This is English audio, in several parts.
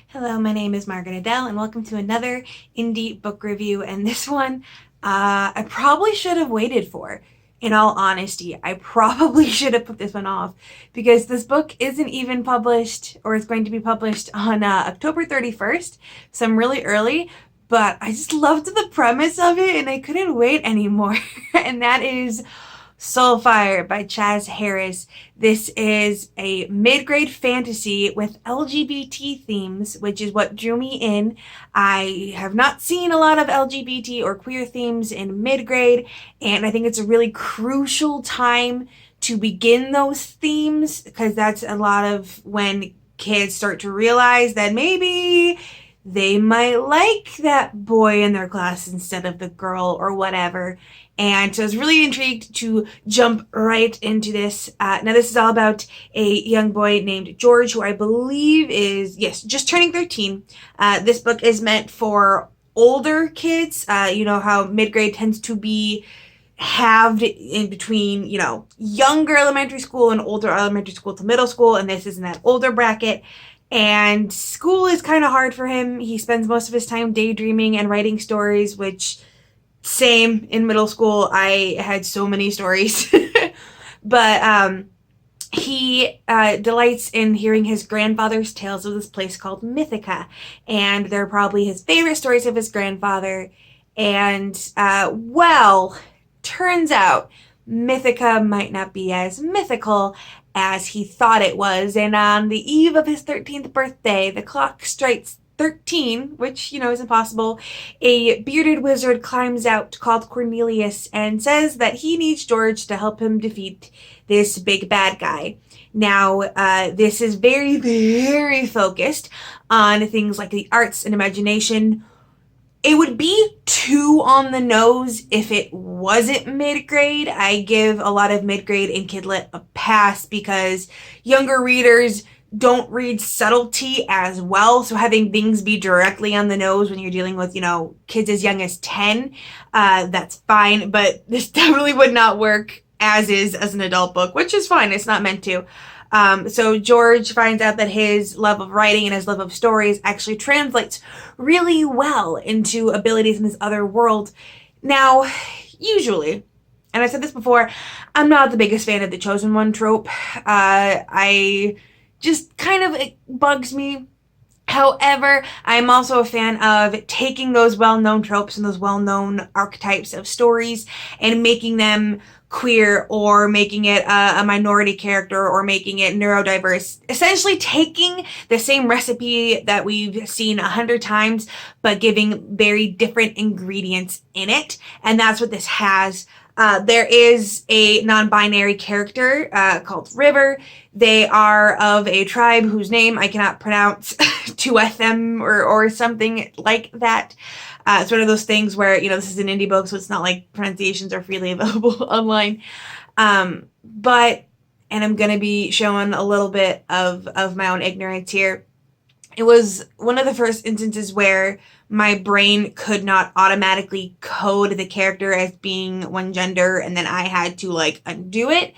Hello, my name is Margaret Adele, and welcome to another indie book review. And this one, I probably should have waited for. In all honesty, I probably should have put this one off because this book isn't even published, or is going to be published on October 31st, so I'm really early. But I just loved the premise of it, and I couldn't wait anymore. And that is Soulfire by Chaz Harris. This is a mid-grade fantasy with LGBT themes, which is what drew me in. I have not seen a lot of LGBT or queer themes in mid-grade, and I think it's a really crucial time to begin those themes because that's a lot of when kids start to realize that maybe they might like that boy in their class instead of the girl or whatever. And so I was really intrigued to jump right into this. Now, this is all about a young boy named George, who I believe is, yes, just turning 13. This book is meant for older kids. You know how mid-grade tends to be halved in between, younger elementary school and older elementary school to middle school, and this is in that older bracket. And school is kind of hard for him. He spends most of his time daydreaming and writing stories, which same in middle school. I had so many stories. But he delights in hearing his grandfather's tales of this place called Mythica. And they're probably his favorite stories of his grandfather. And, turns out Mythica might not be as mythical as he thought it was. And on the eve of his 13th birthday, the clock strikes 13, which, is impossible. A bearded wizard climbs out called Cornelius and says that he needs George to help him defeat this big bad guy. Now, this is very, very focused on things like the arts and imagination. It would be too on the nose if it wasn't mid-grade. I give a lot of mid-grade and kidlit a pass because younger readers don't read subtlety as well. So having things be directly on the nose when you're dealing with, kids as young as 10, that's fine. But this definitely would not work as an adult book, which is fine. It's not meant to. So George finds out that his love of writing and his love of stories actually translates really well into abilities in this other world. Now, usually, and I said this before, I'm not the biggest fan of the chosen one trope. I just kind of, it bugs me. However, I'm also a fan of taking those well-known tropes and those well-known archetypes of stories and making them queer, or making it a minority character, or making it neurodiverse. Essentially taking the same recipe that we've seen 100 times, but giving very different ingredients in it. And that's what this has. There is a non-binary character called River. They are of a tribe whose name I cannot pronounce, Tuethem or something like that. It's one of those things where, this is an indie book, so it's not like pronunciations are freely available online. But, and I'm going to be showing a little bit of my own ignorance here. It was one of the first instances where my brain could not automatically code the character as being one gender, and then I had to undo it.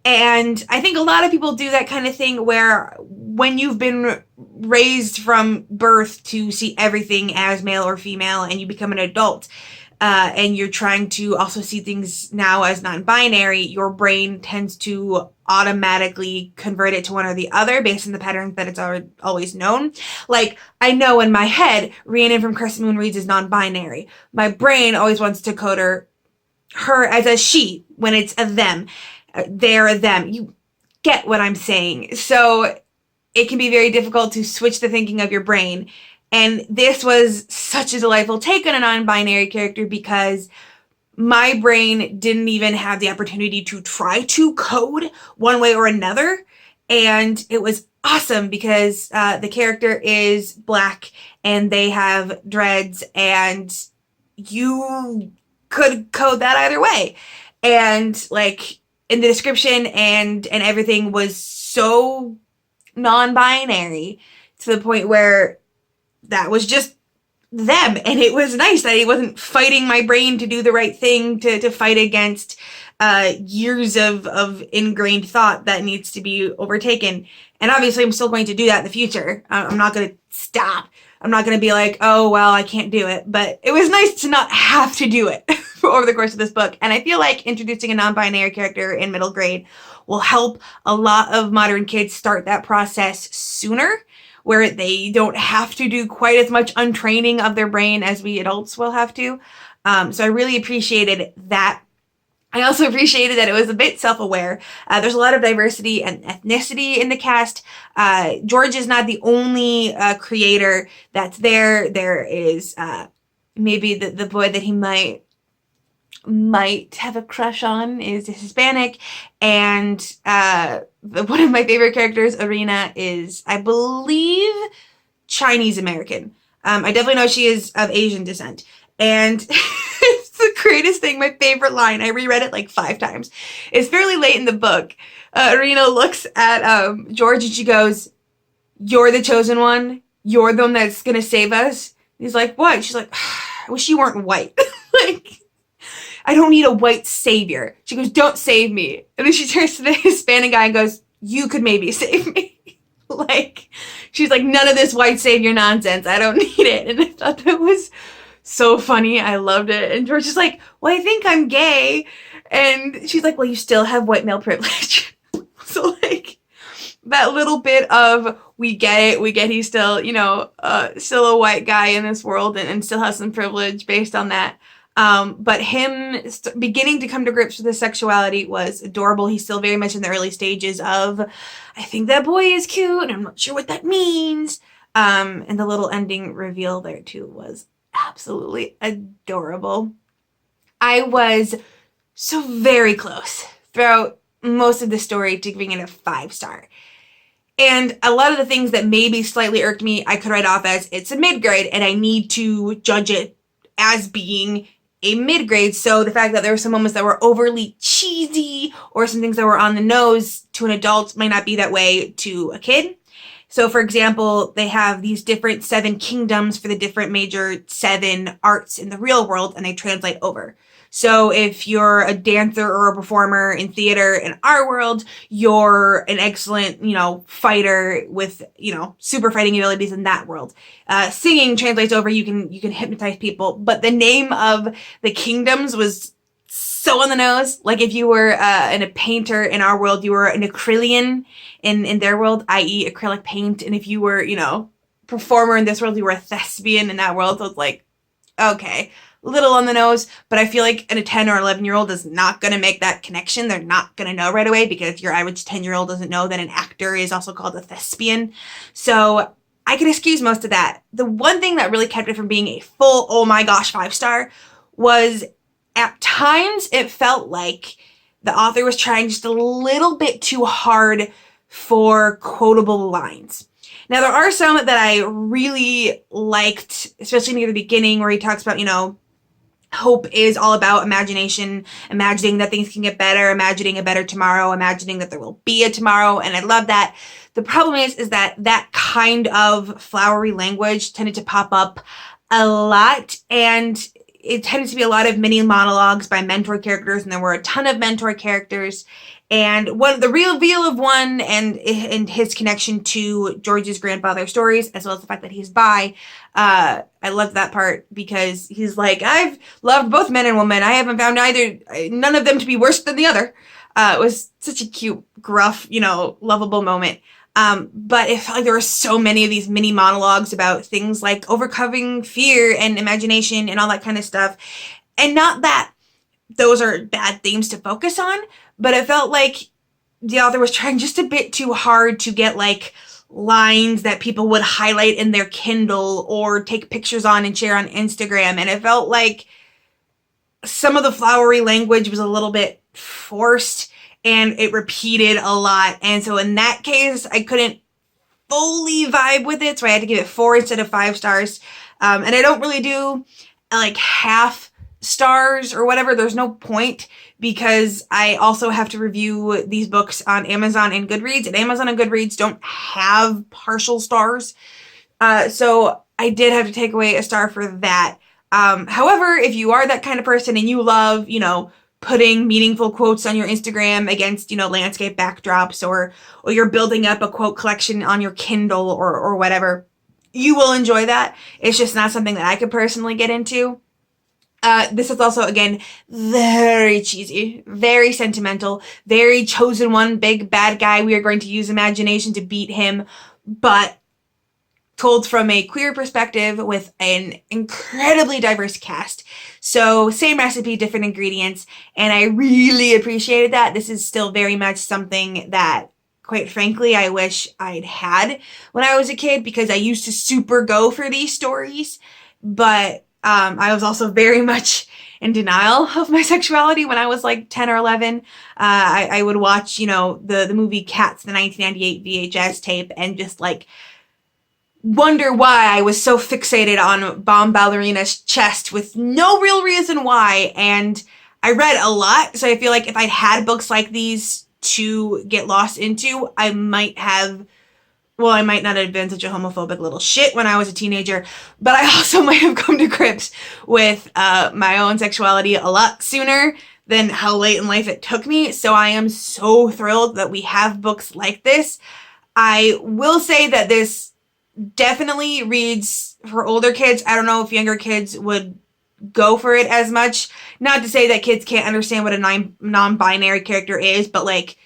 And I think a lot of people do that kind of thing where when you've been raised from birth to see everything as male or female and you become an adult, and you're trying to also see things now as non-binary, your brain tends to automatically convert it to one or the other based on the patterns that it's always known. Like, I know in my head, Rhiannon from Crescent Moon Reads is non-binary. My brain always wants to code her as a she when it's a them. They're them. You get what I'm saying. So it can be very difficult to switch the thinking of your brain. And this was such a delightful take on a non-binary character because my brain didn't even have the opportunity to try to code one way or another. And it was awesome because the character is Black and they have dreads, and you could code that either way. And in the description and everything was so non-binary to the point where that was just them. And it was nice that he wasn't fighting my brain to do the right thing, to fight against years of ingrained thought that needs to be overtaken. And obviously I'm still going to do that in the future. I'm not going to stop. I'm not going to be like, oh, well, I can't do it. But it was nice to not have to do it over the course of this book. And I feel like introducing a non-binary character in middle grade will help a lot of modern kids start that process sooner, where they don't have to do quite as much untraining of their brain as we adults will have to. So I really appreciated that. I also appreciated that it was a bit self-aware. There's a lot of diversity and ethnicity in the cast. George is not the only creator that's there. There is maybe the boy that he might have a crush on is Hispanic. And one of my favorite characters, Arena, is, I believe, Chinese American. I definitely know she is of Asian descent. And it's the greatest thing. My favorite line, I reread it like 5 times. It's fairly late in the book. Arena looks at George and she goes, "You're the chosen one. You're the one that's going to save us." He's like, "What?" She's like, "I wish you weren't white." Like, I don't need a white savior. She goes, "Don't save me." And then she turns to the Hispanic guy and goes, "You could maybe save me." Like, she's like, "None of this white savior nonsense. I don't need it." And I thought that was so funny. I loved it. And George is like, "Well, I think I'm gay." And she's like, "Well, you still have white male privilege." So, like, that little bit of, we get it. We get he's still, still a white guy in this world and still has some privilege based on that. But him beginning to come to grips with his sexuality was adorable. He's still very much in the early stages of, I think that boy is cute, and I'm not sure what that means. And the little ending reveal there too was absolutely adorable. I was so very close throughout most of the story to giving it a 5-star. And a lot of the things that maybe slightly irked me, I could write off as it's a mid-grade and I need to judge it as being a mid-grade. So the fact that there were some moments that were overly cheesy or some things that were on the nose to an adult might not be that way to a kid. So for example, they have these different 7 kingdoms for the different major 7 arts in the real world, and they translate over. So if you're a dancer or a performer in theater in our world, you're an excellent, fighter with, super fighting abilities in that world. Singing translates over, you can hypnotize people, but the name of the kingdoms was so on the nose. Like if you were a painter in our world, you were an acrylian in their world, i.e. acrylic paint. And if you were, performer in this world, you were a thespian in that world. So it's like, okay, little on the nose, but I feel like a 10 or 11-year-old is not going to make that connection. They're not going to know right away, because your average 10-year-old doesn't know that an actor is also called a thespian. So I can excuse most of that. The one thing that really kept it from being a full, oh my gosh, 5-star was at times it felt like the author was trying just a little bit too hard for quotable lines. Now, there are some that I really liked, especially near the beginning, where he talks about, hope is all about imagination, imagining that things can get better, imagining a better tomorrow, imagining that there will be a tomorrow. And I love that. The problem is that kind of flowery language tended to pop up a lot, and it tended to be a lot of mini monologues by mentor characters, and there were a ton of mentor characters. And the reveal of one and his connection to George's grandfather stories, as well as the fact that he's bi, I loved that part, because he's like, "I've loved both men and women. I haven't found none of them to be worse than the other." It was such a cute, gruff, lovable moment. But it felt like there were so many of these mini monologues about things like overcoming fear and imagination and all that kind of stuff. And not that those are bad themes to focus on, but it felt like the author was trying just a bit too hard to get like lines that people would highlight in their Kindle or take pictures on and share on Instagram. And it felt like some of the flowery language was a little bit forced and it repeated a lot. And so in that case, I couldn't fully vibe with it. So I had to give it 4 instead of 5 stars. And I don't really do like half stars or whatever. There's no point, because I also have to review these books on Amazon and Goodreads, and Amazon and Goodreads don't have partial stars. So I did have to take away a star for that. However, if you are that kind of person and you love, putting meaningful quotes on your Instagram against, landscape backdrops, or you're building up a quote collection on your Kindle or whatever. You will enjoy that. It's just not something that I could personally get into. This is also, again, very cheesy, very sentimental, very chosen one, big bad guy. We are going to use imagination to beat him, but told from a queer perspective with an incredibly diverse cast. So same recipe, different ingredients, and I really appreciated that. This is still very much something that, quite frankly, I wish I'd had when I was a kid, because I used to super go for these stories, but I was also very much in denial of my sexuality when I was like 10 or 11. I would watch, the movie Cats, the 1998 VHS tape, and just like wonder why I was so fixated on Bomb Ballerina's chest with no real reason why. And I read a lot, so I feel like if I'd had books like these to get lost into, I might not have been such a homophobic little shit when I was a teenager, but I also might have come to grips with my own sexuality a lot sooner than how late in life it took me. So I am so thrilled that we have books like this. I will say that this definitely reads for older kids. I don't know if younger kids would go for it as much. Not to say that kids can't understand what a non-binary character is, but like,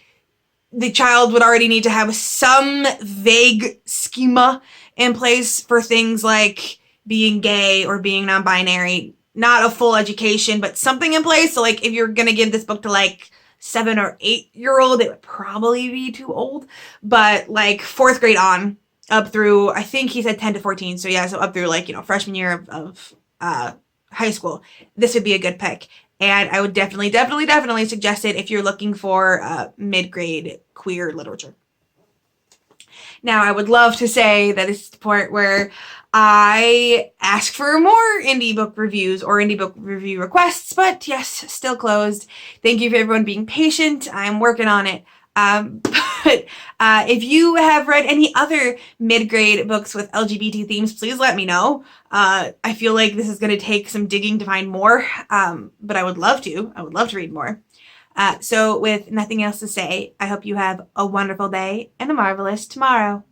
the child would already need to have some vague schema in place for things like being gay or being non-binary. Not a full education, but something in place. So like, if you're going to give this book to like 7 or 8-year-old, it would probably be too old. But like 4th grade on, up through, I think he said 10 to 14. So yeah, so up through like, freshman year of high school, this would be a good pick. And I would definitely suggest it if you're looking for mid-grade queer literature. Now, I would love to say that this is the point where I ask for more indie book reviews or indie book review requests, but yes, still closed. Thank you for everyone being patient. I'm working on it. But if you have read any other mid-grade books with LGBT themes, please let me know. I feel like this is going to take some digging to find more, but I would love to. I would love to read more. So with nothing else to say, I hope you have a wonderful day and a marvelous tomorrow.